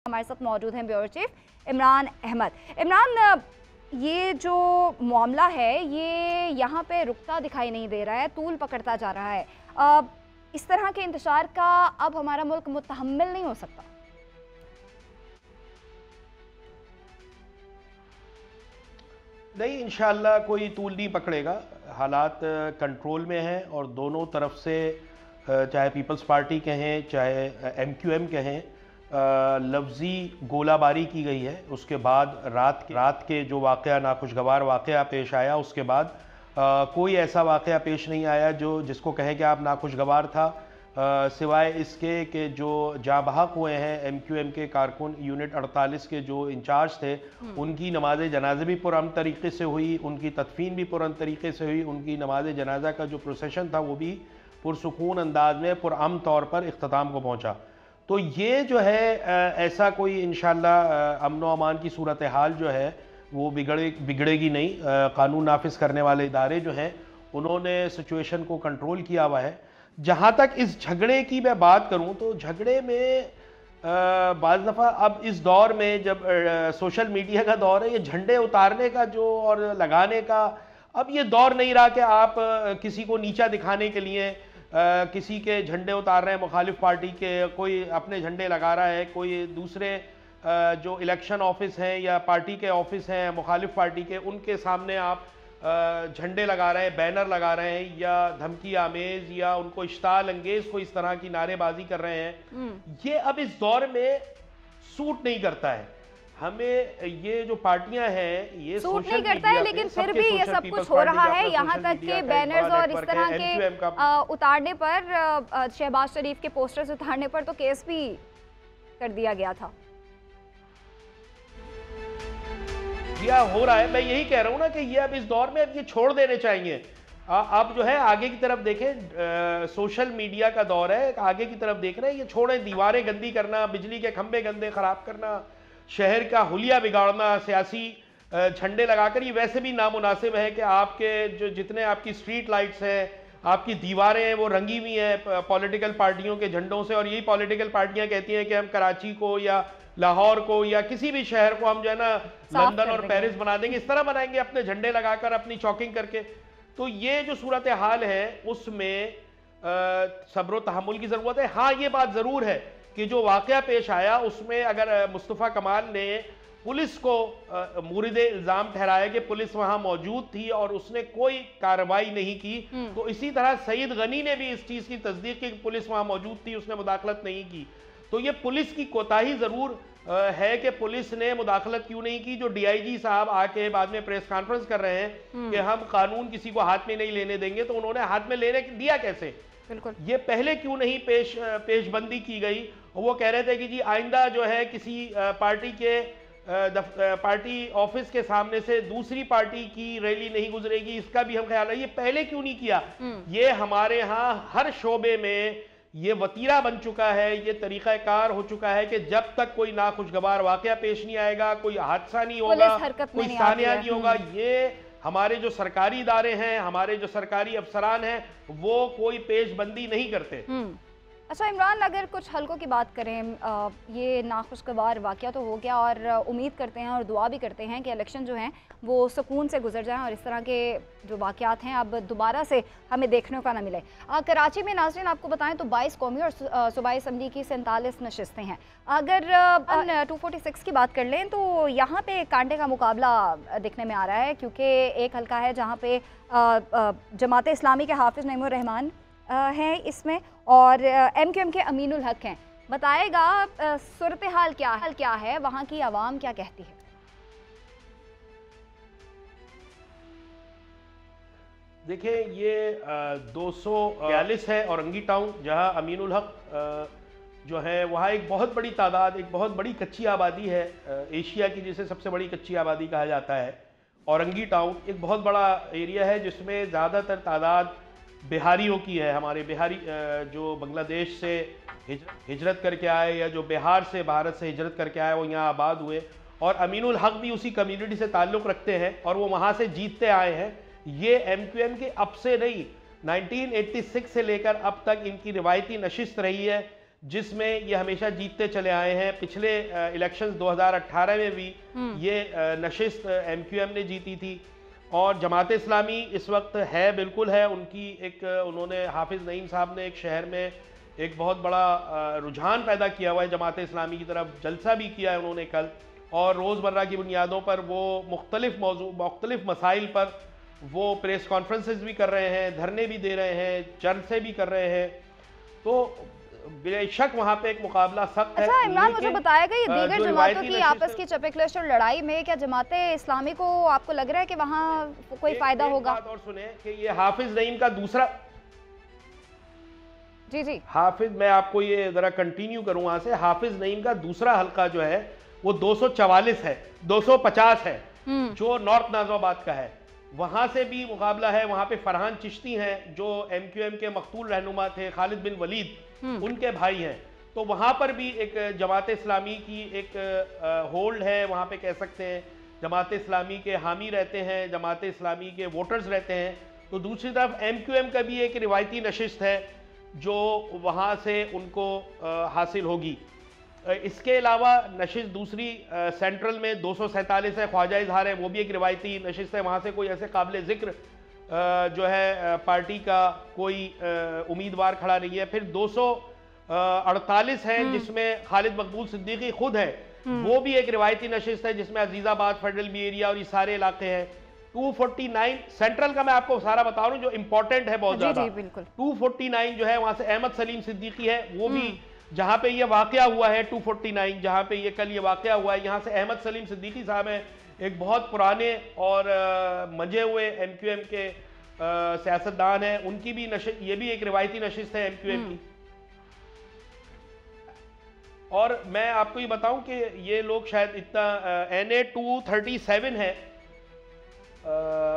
हमारे साथ मौजूद हैं ब्यूरो चीफ इमरान अहमद। इमरान, ये जो मामला है ये यहाँ पे रुकता दिखाई नहीं दे रहा है, तूल पकड़ता जा रहा है। इस तरह के इंतशार का अब हमारा मुल्क मुतहम्मिल नहीं हो सकता। नहीं, इंशाअल्लाह कोई तूल नहीं पकड़ेगा। हालात कंट्रोल में हैं और दोनों तरफ से चाहे पीपल्स पार्टी कहें चाहे MQM कहें, लफ्ज़ी गोलाबारी की गई है। उसके बाद रात के जो वाक़या नाखुशगवार वाक़या पेश आया, उसके बाद कोई ऐसा वाक़या पेश नहीं आया जिसको कहें कि आप नाखुशगवार था, सिवाय इसके कि जो जाँ बहक हुए हैं MQM के कारकुन यूनिट 48 के जो इंचार्ज थे, उनकी नमाज जनाज़े भी पुरअमन तरीके से हुई, उनकी तदफीन भी पुरअमन तरीके से हुई, उनकी नमाज जनाज़ा का जो प्रोसेशन था वो भी पुरसुकून अंदाज में पुरअमन तौर पर इख्तिताम को पहुँचा। तो ये जो है ऐसा कोई इंशाअल्लाह अमन व अमान की सूरत हाल जो है वो बिगड़ेगी नहीं। कानून नाफिज करने वाले इदारे जो हैं उन्होंने सिचुएशन को कंट्रोल किया हुआ है। जहाँ तक इस झगड़े की मैं बात करूँ तो झगड़े में बाज़ दफ़ा अब इस दौर में जब सोशल मीडिया का दौर है, ये झंडे उतारने का जो और लगाने का अब ये दौर नहीं रहा कि आप किसी को नीचा दिखाने के लिए किसी के झंडे उतार रहे हैं मुखालिफ पार्टी के, कोई अपने झंडे लगा रहा है, कोई दूसरे जो इलेक्शन ऑफिस हैं या पार्टी के ऑफिस हैं मुखालिफ पार्टी के, उनके सामने आप झंडे लगा रहे हैं, बैनर लगा रहे हैं या धमकी आमेज या उनको इश्ताल अंगेज को इस तरह की नारेबाजी कर रहे हैं। ये अब इस दौर में सूट नहीं करता है। हमें ये जो पार्टियां हैं ये सूट नहीं करता है, लेकिन फिर भी ये सब कुछ हो रहा है। यहाँ तक के बैनर्स और इस तरह के उतारने पर, शहबाज शरीफ के पोस्टर्स उतारने पर तो केस भी कर दिया गया था। हो रहा है। मैं यही कह रहा हूं ना कि ये अब इस दौर में अब ये छोड़ देने चाहिए। अब जो है आगे की तरफ देखें, सोशल मीडिया का दौर है, आगे की तरफ देख रहे हैं, ये छोड़ें दीवारें गंदी करना, बिजली के खंभे गंदे खराब करना, शहर का हुलिया बिगाड़ना, सियासी झंडे लगाकर। ये वैसे भी नामुनासिब है कि आपके जो जितने आपकी स्ट्रीट लाइट्स हैं, आपकी दीवारें हैं, वो रंगी हुई हैं पॉलिटिकल पार्टियों के झंडों से। और यही पॉलिटिकल पार्टियां कहती हैं कि हम कराची को या लाहौर को या किसी भी शहर को हम जो है ना लंदन और पेरिस बना देंगे, इस तरह बनाएंगे अपने झंडे लगाकर, अपनी चौकिंग करके। तो ये जो सूरत हाल है उसमें सब्र तहम्मुल की जरूरत है। हाँ, ये बात जरूर है कि जो वाकया पेश आया उसमें अगर मुस्तफ़ा कमाल ने पुलिस को मुरीद इल्ज़ाम ठहराया कि पुलिस वहां मौजूद थी और उसने कोई कार्रवाई नहीं की, तो इसी तरह सईद गनी ने भी इस चीज की तस्दीक की कि पुलिस वहां मौजूद थी, उसने मुदाखलत नहीं की। तो ये पुलिस की कोताही जरूर है कि पुलिस ने मुदाखलत क्यों नहीं की। जो DIG साहब आके बाद में प्रेस कॉन्फ्रेंस कर रहे हैं कि हम कानून किसी को हाथ में नहीं लेने देंगे, तो उन्होंने हाथ में लेने दिया कैसे? बिल्कुल, ये पहले क्यों नहीं पेशबंदी की गई? वो कह रहे थे कि जी आइंदा जो है किसी पार्टी के पार्टी ऑफिस के सामने से दूसरी पार्टी की रैली नहीं गुजरेगी, इसका भी हम ख्याल रखें। ये पहले क्यों नहीं किया? ये हमारे यहाँ हर शोबे में ये वतीरा बन चुका है, ये तरीक़ाकार हो चुका है कि जब तक कोई नाखुशगवार वाकया पेश नहीं आएगा, कोई हादसा नहीं होगा, कोई सानिया नहीं होगा, ये हमारे जो सरकारी इदारे हैं, हमारे जो सरकारी अफसरान हैं, वो कोई पेशबंदी नहीं करते। अच्छा इमरान, अगर कुछ हल्कों की बात करें, ये नाखुशगवार वाक़या तो हो गया और उम्मीद करते हैं और दुआ भी करते हैं कि इलेक्शन जो हैं वो सुकून से गुजर जाएं और इस तरह के जो वाक़यात हैं अब दोबारा से हमें देखने का ना मिले। कराची में नाज़रीन आपको बताएं तो 22 कौमी और सूबाई असम्बली की 47 नशिस्तें हैं। अगर 246 की बात कर लें तो यहाँ पे कांटे का मुकाबला देखने में आ रहा है, क्योंकि एक हल्का है जहाँ पे जमात इस्लामी के हाफिज़ नईमुर रहमान हैं इसमें और MQM के अमीनुल हक हैं। बताएगा सूरत हाल क्या है, वहाँ की आवाम क्या कहती है? देखिए, ये 242 है औरंगी टाउन, जहाँ अमीनुल हक जो है वहाँ एक बहुत बड़ी तादाद, एक बहुत बड़ी कच्ची आबादी है, एशिया की जिसे सबसे बड़ी कच्ची आबादी कहा जाता है। औरंगी टाउन एक बहुत बड़ा एरिया है जिसमें ज़्यादातर तादाद बिहारियों की है। हमारे बिहारी जो बांग्लादेश से हिजरत करके आए या जो बिहार से भारत से हिजरत करके आए वो यहाँ आबाद हुए, और अमीनुल हक भी उसी कम्युनिटी से ताल्लुक़ रखते हैं और वो वहाँ से जीतते आए हैं। ये MQM के अब से नहीं, 1986 से लेकर अब तक इनकी रिवायती नशिस्त रही है जिसमें ये हमेशा जीतते चले आए हैं। पिछले इलेक्शंस 2018 में भी ये नशिस्त MQM ने जीती थी। और जमात इस्लामी इस वक्त है, बिल्कुल है, उनकी एक उन्होंने हाफिज़ नईम साहब ने एक शहर में एक बहुत बड़ा रुझान पैदा किया हुआ है जमात इस्लामी की तरफ। जलसा भी किया है उन्होंने कल, और रोज़मर्रा की बुनियादों पर वो मुख्तलिफ मसाइल पर वो प्रेस कॉन्फ्रेंसेस भी कर रहे हैं, धरने भी दे रहे हैं, जलसे भी कर रहे हैं। तो बेशक वहाँ पे एक मुकाबला सख्त है। अच्छा इमरान, मुझे बताएगा ये दीगर जमातों की आपस की चपेकलश और लड़ाई में क्या जमात इस्लामी को आपको लग रहा है कि वहाँ कोई फायदा होगा? और सुने कि ये हाफिज नईम का दूसरा, जी हाफिज, मैं आपको ये जरा कंटिन्यू करूँ वहाँ से। हाफिज नईम का दूसरा हल्का जो है वो 244 है, 250 है, जो नॉर्थ नाज़िमाबाद का है। वहाँ से भी मुकाबला है। वहाँ पे फरहान चिश्ती हैं जो MQM के मकतूल रहनुमा थे, खालिद बिन वलीद उनके भाई हैं। तो वहाँ पर भी एक जमात इस्लामी की एक होल्ड है, वहाँ पे कह सकते हैं जमात इस्लामी के हामी रहते हैं, जमात इस्लामी के वोटर्स रहते हैं। तो दूसरी तरफ MQM का भी एक रिवायती नशिस्त है जो वहाँ से उनको हासिल होगी। इसके अलावा नशिस्त दूसरी सेंट्रल में 247 है, ख्वाजा इजहार है, वो भी एक रिवायती नशिस्त है। वहाँ से कोई ऐसे काबिल ज़िक्र जो है पार्टी का कोई उम्मीदवार खड़ा नहीं है। फिर 248 है जिसमें खालिद मकबूल सिद्दीकी खुद है, वो भी एक रिवायती नशिस्त है जिसमें अजीज़ाबाद, फेडरल बी एरिया और ये सारे इलाके हैं। 249 सेंट्रल का मैं आपको सारा बता रहा हूँ जो इंपॉर्टेंट है बहुत ज्यादा। 249 जो है वहां से अहमद सलीम सिद्दीकी है, वो भी जहां पे ये वाकया हुआ है 249 जहां पे ये कल ये वाकया हुआ है, यहाँ से अहमद सलीम सिद्दीकी साहब हैं, एक बहुत पुराने और मजे हुए MQM के सियासतदान हैं। उनकी भी ये भी एक रिवायती नशिस्त है MQM की। और मैं आपको ये बताऊं कि ये लोग शायद इतना NA 237 है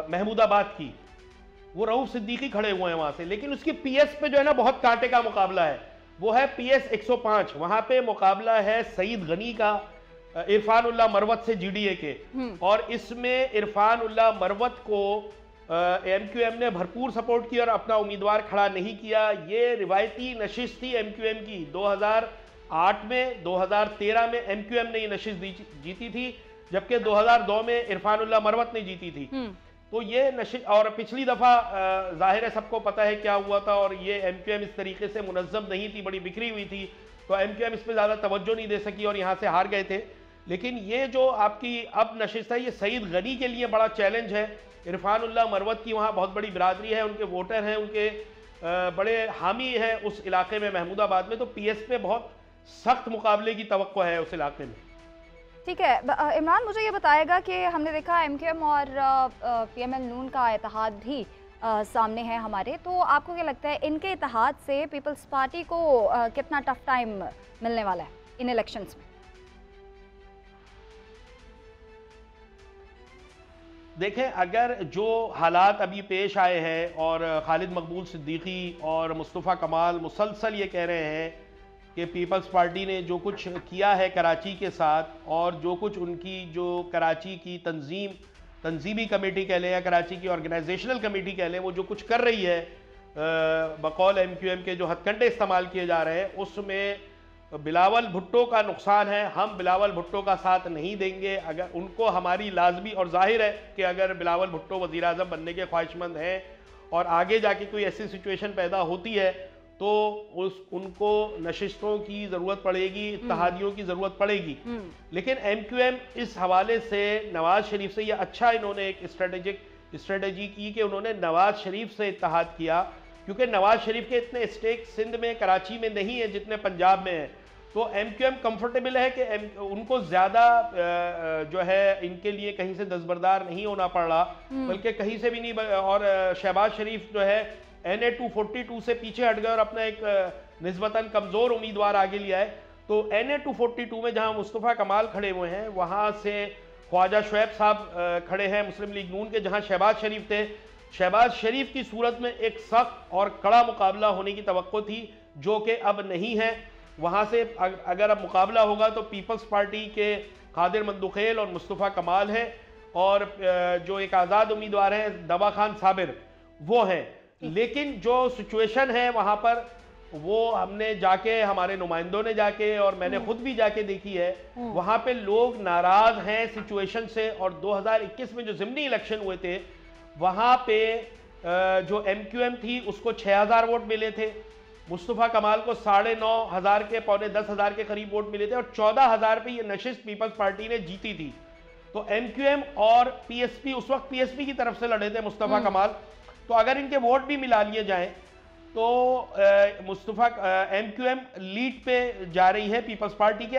महमूदाबाद की, वो रऊफ सिद्दीकी खड़े हुए हैं वहां से। लेकिन उसकी PS पे जो है ना बहुत कांटे का मुकाबला है, वो है PS 105। वहां पे मुकाबला है सईद गनी का इरफान उल्लाह मरवत से GDA के, और इसमें इरफान उल्लाह मरवत को MQM ने भरपूर सपोर्ट किया और अपना उम्मीदवार खड़ा नहीं किया। ये रिवायती नशिस्त थी MQM की। 2008 में 2013 में MQM ने ये नशिस्त जीती थी, जबकि 2002 में इरफान उल्लाह मरवत ने जीती थी। तो ये नशिस्त, और पिछली दफा जाहिर है सबको पता है क्या हुआ था, और ये MQM इस तरीके से मुनज़्ज़म नहीं थी, बड़ी बिखरी हुई थी, तो MQM इस पर ज़्यादा तवज्जो नहीं दे सकी और यहाँ से हार गए थे। लेकिन ये जो आपकी अब नशिस्त है, ये सईद गनी के लिए बड़ा चैलेंज है। इरफान उल्लाह मरवत की वहाँ बहुत बड़ी बिरादरी है, उनके वोटर हैं, उनके बड़े हामी हैं उस इलाके में महमूदाबाद में। तो PS पे बहुत सख्त मुकाबले की तवक्को है उस इलाके में। ठीक है इमरान, मुझे ये बताएगा कि हमने देखा MQM और PML नून का इत्तेहाद भी सामने है हमारे, तो आपको क्या लगता है इनके इत्तेहाद से पीपल्स पार्टी को कितना टफ टाइम मिलने वाला है इन इलेक्शंस में? देखें, अगर जो हालात अभी पेश आए हैं और खालिद मकबूल सिद्दीकी और मुस्तफ़ा कमाल मुसलसल ये कह रहे हैं कि पीपल्स पार्टी ने जो कुछ किया है कराची के साथ, और जो कुछ उनकी जो कराची की तंजीमी कमेटी कह लें या कराची की ऑर्गेनाइजेशनल कमेटी कह लें, वो जो कुछ कर रही है बकौल MQM के जो हथकंडे इस्तेमाल किए जा रहे हैं, उसमें बिलावल भुट्टो का नुकसान है। हम बिलावल भुट्टो का साथ नहीं देंगे। अगर उनको हमारी लाजमी, और जाहिर है कि अगर बिलावल भुट्टो वज़ीर आज़म बनने के ख्वाहिशमंद हैं और आगे जाके कोई ऐसी सिचुएशन पैदा होती है तो उनको नशिस्तों की ज़रूरत पड़ेगी, इत्तेहादियों की ज़रूरत पड़ेगी। लेकिन MQM इस हवाले से नवाज़ शरीफ से यह अच्छा इन्होंने एक स्ट्रेटजी की कि उन्होंने नवाज़ शरीफ से इत्तेहाद किया, क्योंकि नवाज़ शरीफ के इतने स्टेक सिंध में, कराची में नहीं है जितने पंजाब में है। तो MQM कंफर्टेबल है कि उनको ज़्यादा जो है इनके लिए कहीं से दस्तबरदार नहीं होना पड़ रहा, बल्कि कहीं से भी नहीं। और शहबाज शरीफ जो है NA 242 से पीछे हट गए और अपना एक निस्बतन कमज़ोर उम्मीदवार आगे लिया है। तो NA 242 में जहां मुस्तफ़ा कमाल खड़े हुए हैं, वहां से ख्वाजा शुएब साहब खड़े हैं मुस्लिम लीग नून के, जहां शहबाज शरीफ थे। शहबाज शरीफ की सूरत में एक सख्त और कड़ा मुकाबला होने की तवक्को थी, जो कि अब नहीं है। वहां से अगर अब मुकाबला होगा तो पीपल्स पार्टी के कादिर मंदुखेल और मुस्तफ़ा कमाल है, और जो एक आज़ाद उम्मीदवार हैं दवा खान साबिर, वो हैं। लेकिन जो सिचुएशन है वहां पर वो हमने जाके, हमारे नुमाइंदों ने जाके और मैंने खुद भी जाके देखी है, वहां पे लोग नाराज हैं सिचुएशन से। और 2021 में जो ज़िमनी इलेक्शन हुए थे वहां पे जो MQM थी उसको 6000 वोट मिले थे, मुस्तफ़ा कमाल को 9,500 के, 9,10,000 के करीब वोट मिले थे और 14,000 पे ये नशिस्त पीपल्स पार्टी ने जीती थी। तो MQM और PSP, उस वक्त PSP की तरफ से लड़े थे मुस्तफ़ा कमाल, तो अगर इनके वोट भी मिला लिए जाएं तो मुस्तफ़ा MQM लीड पे जा रही है पीपल्स पार्टी के।